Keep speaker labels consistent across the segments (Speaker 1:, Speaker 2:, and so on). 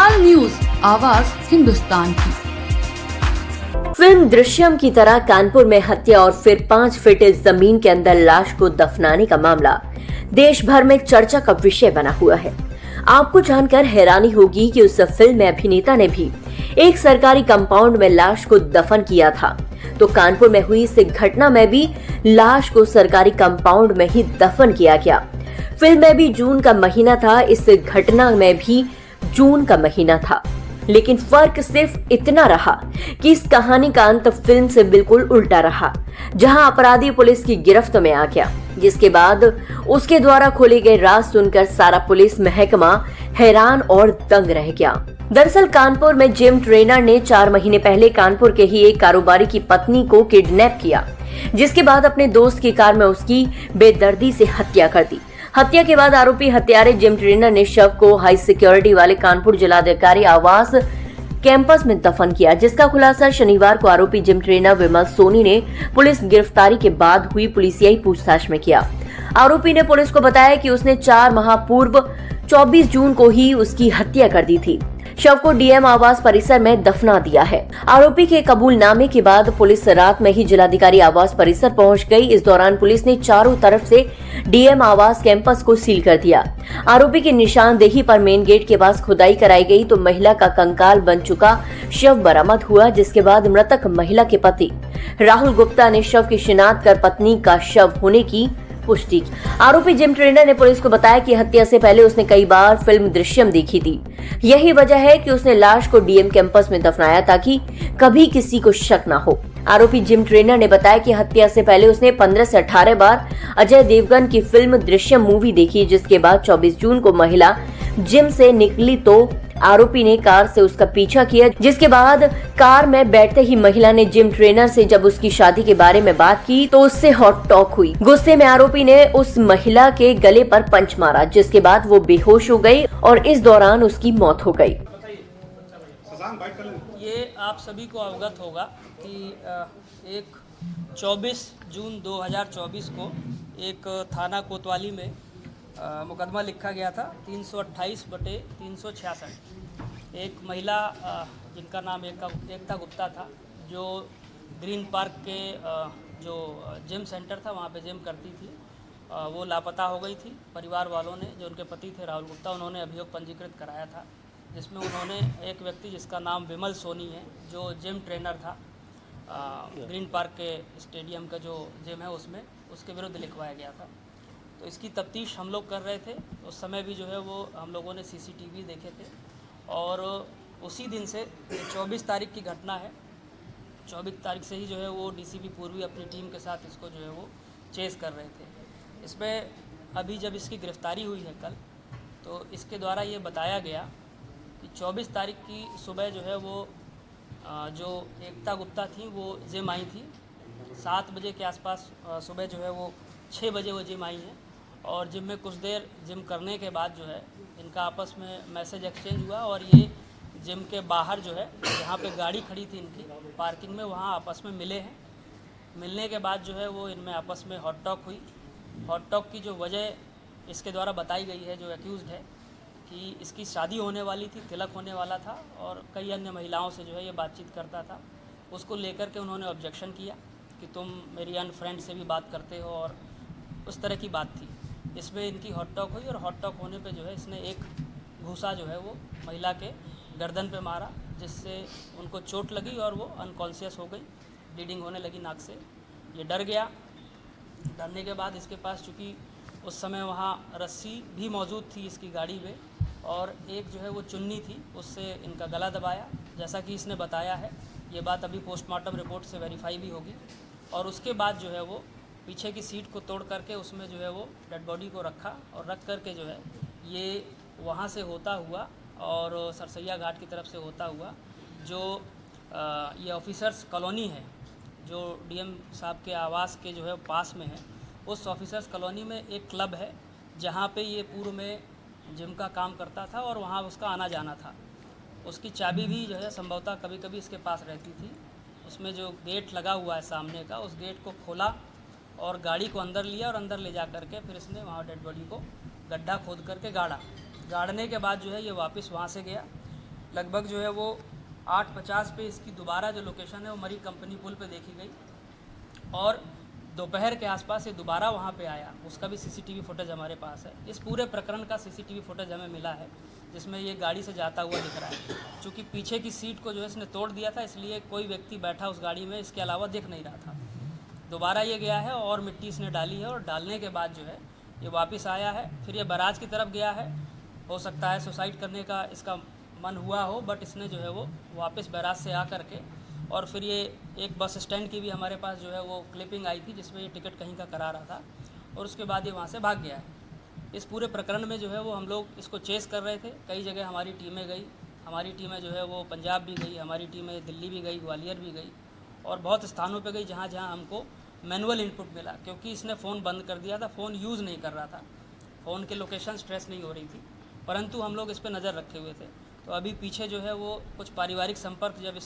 Speaker 1: विशाल news, आवाज हिंदुस्तान की।
Speaker 2: Film Drishyam की तरह कानपुर में हत्या और फिर 5 फीट जमीन के अंदर लाश को दफनाने का मामला देश भर में चर्चा का विषय बना हुआ है। आपको जानकर हैरानी होगी कि उस फिल्म में अभिनेता ने भी एक सरकारी कंपाउंड में लाश को दफन किया था, तो कानपुर में हुई इस घटना में भी लाश को सरकारी कंपाउंड में ही दफन किया गया। फिल्म में भी जून का महीना था, इस घटना में भी जून का महीना था, लेकिन फर्क सिर्फ इतना रहा कि इस कहानी का अंत फिल्म से बिल्कुल उल्टा रहा, जहां अपराधी पुलिस की गिरफ्त में आ गया, जिसके बाद उसके द्वारा खोले गए राज सुनकर सारा पुलिस महकमा हैरान और दंग रह गया। दरअसल कानपुर में जिम ट्रेनर ने 4 महीने पहले कानपुर के ही एक कारोबारी की पत्नी को किडनैप किया, जिसके बाद अपने दोस्त की कार में उसकी बेदर्दी से हत्या कर दी। हत्या के बाद आरोपी हत्यारे जिम ट्रेनर ने शव को हाई सिक्योरिटी वाले कानपुर जिलाधिकारी आवास कैंपस में दफन किया, जिसका खुलासा शनिवार को आरोपी जिम ट्रेनर विमल सोनी ने पुलिस गिरफ्तारी के बाद हुई पुलिसियाई पूछताछ में किया। आरोपी ने पुलिस को बताया कि उसने 4 माह पूर्व 24 जून को ही उसकी हत्या कर दी थी। शव को डीएम आवास परिसर में दफना दिया है। आरोपी के कबूलनामे के बाद पुलिस रात में ही जिलाधिकारी आवास परिसर पहुंच गई। इस दौरान पुलिस ने चारों तरफ से डीएम आवास कैंपस को सील कर दिया। आरोपी की निशानदेही पर मेन गेट के पास खुदाई कराई गई तो महिला का कंकाल बन चुका शव बरामद हुआ, जिसके बाद मृतक महिला के पति राहुल गुप्ता ने शव की शिनाख्त कर पत्नी का शव होने की पुष्टि की। आरोपी जिम ट्रेनर ने पुलिस को बताया कि हत्या से पहले उसने कई बार फिल्म दृश्यम देखी थी। यही वजह है कि उसने लाश को डीएम कैंपस में दफनाया ताकि कभी किसी को शक न हो। आरोपी जिम ट्रेनर ने बताया कि हत्या से पहले उसने 15 से 18 बार अजय देवगन की फिल्म दृश्यम मूवी देखी, जिसके बाद 24 जून को महिला जिम से निकली तो आरोपी ने कार से उसका पीछा किया, जिसके बाद कार में बैठते ही महिला ने जिम ट्रेनर से जब उसकी शादी के बारे में बात की तो उससे हॉट टॉक हुई। गुस्से में आरोपी ने उस महिला के गले पर पंच मारा, जिसके बाद वो बेहोश हो गई और इस दौरान उसकी मौत हो गई।
Speaker 3: ये आप सभी को अवगत होगा कि एक 24 जून 2024 को एक थाना कोतवाली में मुकदमा लिखा गया था 328/366। एक महिला जिनका नाम एकता गुप्ता था, जो ग्रीन पार्क के जो जिम सेंटर था वहाँ पे जिम करती थी, वो लापता हो गई थी। परिवार वालों ने, जो उनके पति थे राहुल गुप्ता, उन्होंने अभियोग पंजीकृत कराया था, जिसमें उन्होंने एक व्यक्ति जिसका नाम विमल सोनी है, जो जिम ट्रेनर था ग्रीन पार्क के स्टेडियम का जो जिम है उसमें, उसके विरुद्ध लिखवाया गया था। तो इसकी तफ्तीश हम लोग कर रहे थे। उस समय भी जो है वो हम लोगों ने सीसीटीवी देखे थे और उसी दिन से 24 तारीख की घटना है। 24 तारीख से ही जो है वो डीसीपी पूर्वी अपनी टीम के साथ इसको जो है वो चेस कर रहे थे। इसमें अभी जब इसकी गिरफ्तारी हुई है कल, तो इसके द्वारा ये बताया गया कि 24 तारीख की सुबह जो है वो जो एकता गुप्ता थी वो जिम आई थी। 7 बजे के आसपास सुबह जो है वो 6 बजे वो जिम आई हैं और जिम में कुछ देर जिम करने के बाद जो है इनका आपस में मैसेज एक्सचेंज हुआ और ये जिम के बाहर जो है जहाँ पे गाड़ी खड़ी थी इनकी पार्किंग में, वहाँ आपस में मिले हैं। मिलने के बाद जो है वो इनमें आपस में हॉट टॉक हुई। हॉट टॉक की जो वजह इसके द्वारा बताई गई है, जो एक्यूज़ड है, कि इसकी शादी होने वाली थी, तिलक होने वाला था और कई अन्य महिलाओं से जो है ये बातचीत करता था। उसको लेकर के उन्होंने ऑब्जेक्शन किया कि तुम मेरी अन्य फ्रेंड से भी बात करते हो, और उस तरह की बात थी। इसमें इनकी हॉट टॉक हुई और हॉट टॉक होने पे जो है इसने एक घूसा जो है वो महिला के गर्दन पे मारा, जिससे उनको चोट लगी और वो अनकॉन्शियस हो गई, ब्लीडिंग होने लगी नाक से। ये डर गया। डरने के बाद इसके पास, चूँकि उस समय वहाँ रस्सी भी मौजूद थी इसकी गाड़ी में और एक जो है वो चुन्नी थी, उससे इनका गला दबाया, जैसा कि इसने बताया है। ये बात अभी पोस्टमार्टम रिपोर्ट से वेरीफाई भी होगी। और उसके बाद जो है वो पीछे की सीट को तोड़ करके उसमें जो है वो डेड बॉडी को रखा और रख करके जो है ये वहाँ से होता हुआ और सरसैया घाट की तरफ से होता हुआ जो ये ऑफिसर्स कॉलोनी है, जो डीएम साहब के आवास के जो है पास में है, उस ऑफिसर्स कॉलोनी में एक क्लब है जहाँ पे ये पूर्व में जिम का काम करता था और वहाँ उसका आना जाना था। उसकी चाबी भी जो है संभवतः कभी कभी इसके पास रहती थी। उसमें जो गेट लगा हुआ है सामने का, उस गेट को खोला और गाड़ी को अंदर लिया और अंदर ले जा करके फिर इसने वहाँ डेड बॉडी को गड्ढा खोद करके गाड़ा। गाड़ने के बाद जो है ये वापस वहाँ से गया लगभग जो है वो 8:50 पे इसकी दोबारा जो लोकेशन है वो मरी कंपनी पुल पे देखी गई और दोपहर के आसपास ये दोबारा वहाँ पे आया। उसका भी सीसीटीवी फुटेज हमारे पास है। इस पूरे प्रकरण का सीसीटीवी फुटेज हमें मिला है जिसमें ये गाड़ी से जाता हुआ दिख रहा है। चूँकि पीछे की सीट को जो है इसने तोड़ दिया था, इसलिए कोई व्यक्ति बैठा उस गाड़ी में इसके अलावा दिख नहीं रहा था। दोबारा ये गया है और मिट्टी इसने डाली है और डालने के बाद जो है ये वापस आया है। फिर ये बैराज की तरफ गया है। हो सकता है सुसाइड करने का इसका मन हुआ हो, बट इसने जो है वो वापस बैराज से आ करके और फिर ये एक बस स्टैंड की भी हमारे पास जो है वो क्लिपिंग आई थी जिसमें ये टिकट कहीं का करा रहा था और उसके बाद ये वहाँ से भाग गया है। इस पूरे प्रकरण में जो है वो हम लोग इसको चेस कर रहे थे। कई जगह हमारी टीमें गई, हमारी टीमें जो है वो पंजाब भी गई, हमारी टीमें दिल्ली भी गई, ग्वालियर भी गई और बहुत स्थानों पे गई जहाँ जहाँ हमको मैनुअल इनपुट मिला, क्योंकि इसने फ़ोन बंद कर दिया था, फ़ोन यूज़ नहीं कर रहा था, फ़ोन के लोकेशन ट्रेस नहीं हो रही थी, परंतु हम लोग इस पर नज़र रखे हुए थे। तो अभी पीछे जो है वो कुछ पारिवारिक संपर्क जब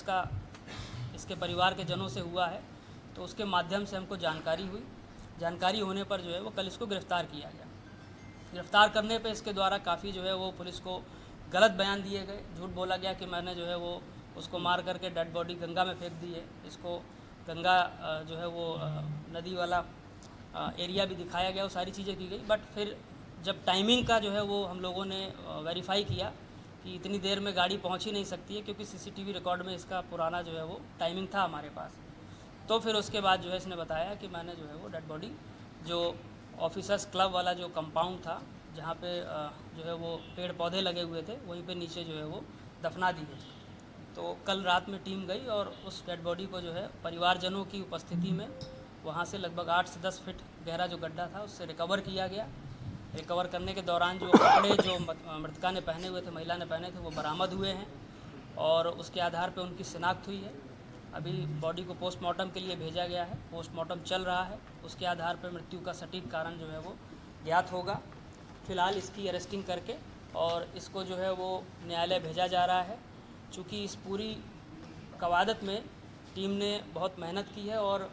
Speaker 3: इसके परिवार के जनों से हुआ है तो उसके माध्यम से हमको जानकारी हुई। जानकारी होने पर जो है वो कल इसको गिरफ़्तार किया गया। गिरफ़्तार करने पे इसके द्वारा काफ़ी जो है वो पुलिस को गलत बयान दिए गए। झूठ बोला गया कि मैंने जो है वो उसको मार करके डेड बॉडी गंगा में फेंक दी है। इसको गंगा जो है वो नदी वाला एरिया भी दिखाया गया, वो सारी चीज़ें की गई। बट फिर जब टाइमिंग का जो है वो हम लोगों ने वेरीफाई किया कि इतनी देर में गाड़ी पहुंच ही नहीं सकती है, क्योंकि सीसीटीवी रिकॉर्ड में इसका पुराना जो है वो टाइमिंग था हमारे पास। तो फिर उसके बाद जो है इसने बताया कि मैंने जो है वो डेड बॉडी जो ऑफिसर्स क्लब वाला जो कंपाउंड था जहाँ पे जो है वो पेड़ पौधे लगे हुए थे वहीं पे नीचे जो है वो दफना दी गई। तो कल रात में टीम गई और उस डेड बॉडी को जो है परिवारजनों की उपस्थिति में वहाँ से लगभग 8 से 10 फीट गहरा जो गड्ढा था उससे रिकवर किया गया। रिकवर करने के दौरान जो कपड़े जो मृतका ने पहने हुए थे, महिला ने पहने थे, वो बरामद हुए हैं और उसके आधार पे उनकी शिनाख्त हुई है। अभी बॉडी को पोस्टमार्टम के लिए भेजा गया है, पोस्टमार्टम चल रहा है। उसके आधार पर मृत्यु का सटीक कारण जो है वो ज्ञात होगा। फ़िलहाल इसकी अरेस्टिंग करके और इसको जो है वो न्यायालय भेजा जा रहा है। चूँकि इस पूरी कवादत में टीम ने बहुत मेहनत की है और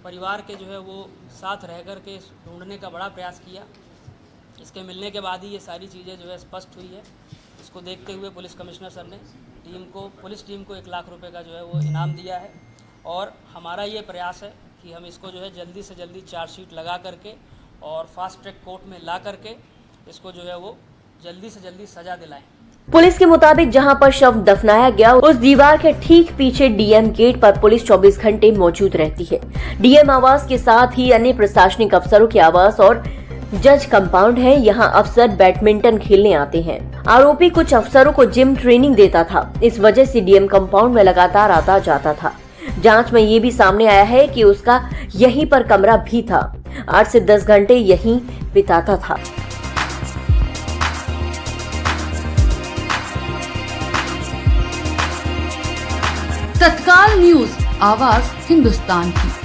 Speaker 3: परिवार के जो है वो साथ रह कर के ढूंढने का बड़ा प्रयास किया। इसके मिलने के बाद ही ये सारी चीज़ें जो है स्पष्ट हुई है। इसको देखते हुए पुलिस कमिश्नर सर ने पुलिस टीम को 1 लाख रुपए का जो है वो इनाम दिया है और हमारा ये प्रयास है कि हम इसको जो है जल्दी से जल्दी चार्जशीट लगा करके और फास्ट ट्रैक कोर्ट में ला करके इसको जो है वो जल्दी से जल्दी सजा दिलाएं।
Speaker 2: पुलिस के मुताबिक जहां पर शव दफनाया गया उस दीवार के ठीक पीछे डीएम गेट पर पुलिस 24 घंटे मौजूद रहती है। डीएम आवास के साथ ही अन्य प्रशासनिक अफसरों के आवास और जज कंपाउंड है। यहां अफसर बैडमिंटन खेलने आते हैं। आरोपी कुछ अफसरों को जिम ट्रेनिंग देता था, इस वजह से डीएम कंपाउंड में लगातार आता जाता था। जांच में ये भी सामने आया है कि उसका यहीं पर कमरा भी था। 8 से 10 घंटे यहीं बिताता था।
Speaker 1: तत्काल न्यूज, आवाज हिंदुस्तान की।